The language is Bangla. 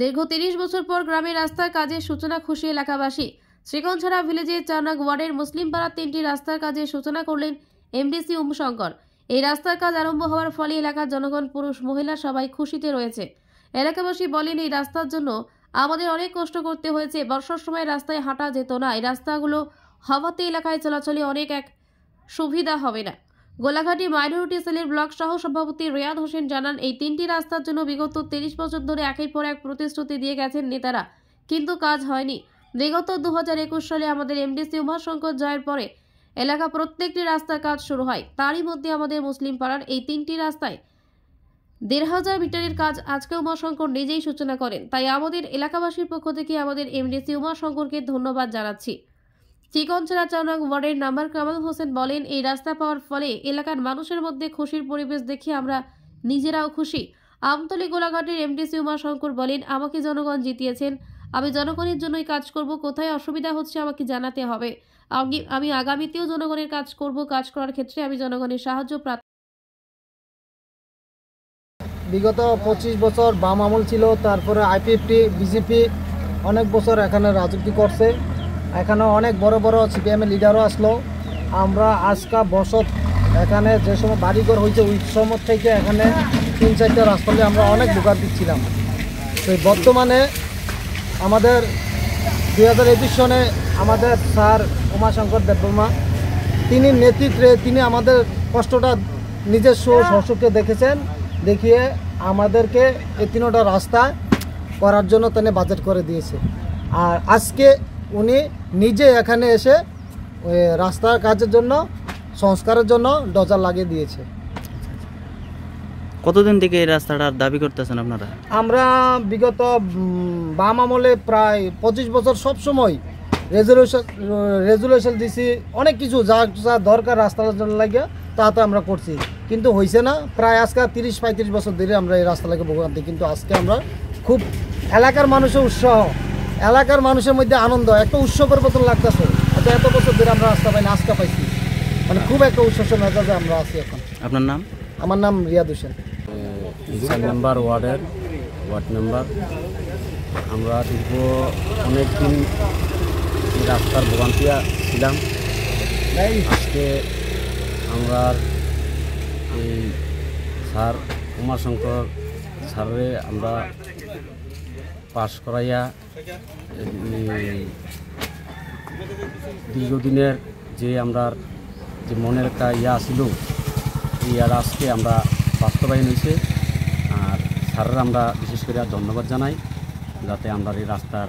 দীর্ঘ ৩০ বছর পর গ্রামের রাস্তার কাজের সূচনা খুশি এলাকাবাসী। শ্রীকঞ্ছড়া ভিলেজের ৪ নং ওয়ার্ডের মুসলিম পাড়ার ৩টি রাস্তার কাজের সূচনা করলেন এমডিসি উমশঙ্কর। এই রাস্তার কাজ আরম্ভ হওয়ার ফলে এলাকার জনগণ, পুরুষ মহিলা সবাই খুশিতে রয়েছে। এলাকাবাসী বলেন, এই রাস্তার জন্য আমাদের অনেক কষ্ট করতে হয়েছে। বর্ষার সময় রাস্তায় হাঁটা যেত না। এই রাস্তাগুলো হওয়াতে এলাকায় চলাচলে অনেক সুবিধা হবে না। গোলাঘাটি মাইনরিটি সেলের ব্লক সহ সভাপতি রিয়াদ হোসেন জানান, এই 3টি রাস্তার জন্য বিগত 30 বছর ধরে একের পর এক প্রতিশ্রুতি দিয়ে গেছেন নেতারা, কিন্তু কাজ হয়নি। বিগত 2021 সালে আমাদের এমডিসি উমাশঙ্কর জয়ের পরে এলাকা প্রত্যেকটি রাস্তার কাজ শুরু হয়। তারই মধ্যে আমাদের মুসলিম পাড়ার এই 3টি রাস্তায় 1500 মিটারের কাজ আজকে উমাশঙ্কর নিজেই সূচনা করেন। তাই আমাদের এলাকাবাসীর পক্ষ থেকে আমাদের এমডিসি উমাশঙ্করকে ধন্যবাদ জানাচ্ছি। শ্রীকঞ্ছড়া ৪ নং ওয়ার্ডের নাম্বার কামাল হোসেন বলেন, এই রাস্তা পাওয়ার ফলে এলাকার মানুষের মধ্যে খুশির পরিবেশ দেখে আমরা নিজেরাও খুশি। আমতলী গোলাঘাটের এমডিসি উমাশঙ্কর বলেন, আমাকে জনগণ জিতিয়েছেন, আমি জনগণের জন্যই কাজ করব। কোথায় অসুবিধা হচ্ছে আমাকে জানাতে হবে। আমি আগামীতেও জনগণের কাজ করব। কাজ করার ক্ষেত্রে আমি জনগণের সাহায্য প্রার্থনা। বিগত 25 বছর বাম আমল ছিল, তারপরে আইপিএফটি বিজেপি অনেক বছর এখানে রাজনীতি করছে। এখানে অনেক বড় বড় সিপিএমের লিডারও আসলো। আমরা আজকা বছর এখানে যে সময় বাড়িঘর হয়েছে ওই সময় থেকে এখানে 3-4টা রাস্তা দিয়ে আমরা অনেক ভোগান্তি দিচ্ছিলাম। তো বর্তমানে আমাদের 2021 সনে আমাদের স্যার উমাশঙ্কর দেববর্মা, তিনি নেতৃত্বে তিনি আমাদের কষ্টটা নিজস্ব স্বচক্ষে দেখেছেন, দেখিয়ে আমাদেরকে এই 3টা রাস্তা করার জন্য তিনি বাজেট করে দিয়েছে। আর আজকে উনি নিজে এখানে এসে রাস্তার কাজের জন্য, সংস্কারের জন্য ডজার লাগিয়ে দিয়েছে। কতদিন থেকে এই রাস্তাটার দাবি করতেছেন আপনারা? আমরা বিগত বাম আমলে প্রায় 25 বছর সবসময় রেজুলেশন দিছি, অনেক কিছু যা যা দরকার রাস্তার জন্য লাগে তা তো আমরা করছি, কিন্তু হয়েছে না। প্রায় আজকে 30-35 বছর ধরে আমরা এই রাস্তা লাগে ভোগান্তি, কিন্তু আজকে আমরা খুব এলাকার মানুষের উৎসাহ, এলাকার মানুষের মধ্যে আনন্দ, একটা উৎসবের মতন লাগতেছে। আচ্ছা, এত বছর ধরে আমরা রাস্তা পাইনি, আজকে পাইছি, মানে খুব একটা উৎসবের মেজাজে আমরা আছি এখন। আপনার নাম? আমার নাম রিয়াদ হোসেন, 4 নম্বর ওয়ার্ড মেম্বার। আমরা দীর্ঘ অনেক দিন এই রাস্তার ভোগান্তিয়া ছিলাম। আজকে আমরা এই স্যার উমাশঙ্কর স্যারে আমরা পাশ করাইয়া দীর্ঘদিনের যে আমরা যে মনের একটা ছিল, এই আজকে আমরা বাস্তবায়ন হয়েছে। আর স্যারের আমরা বিশেষ করে ধন্যবাদ জানাই, যাতে আমরা এই রাস্তার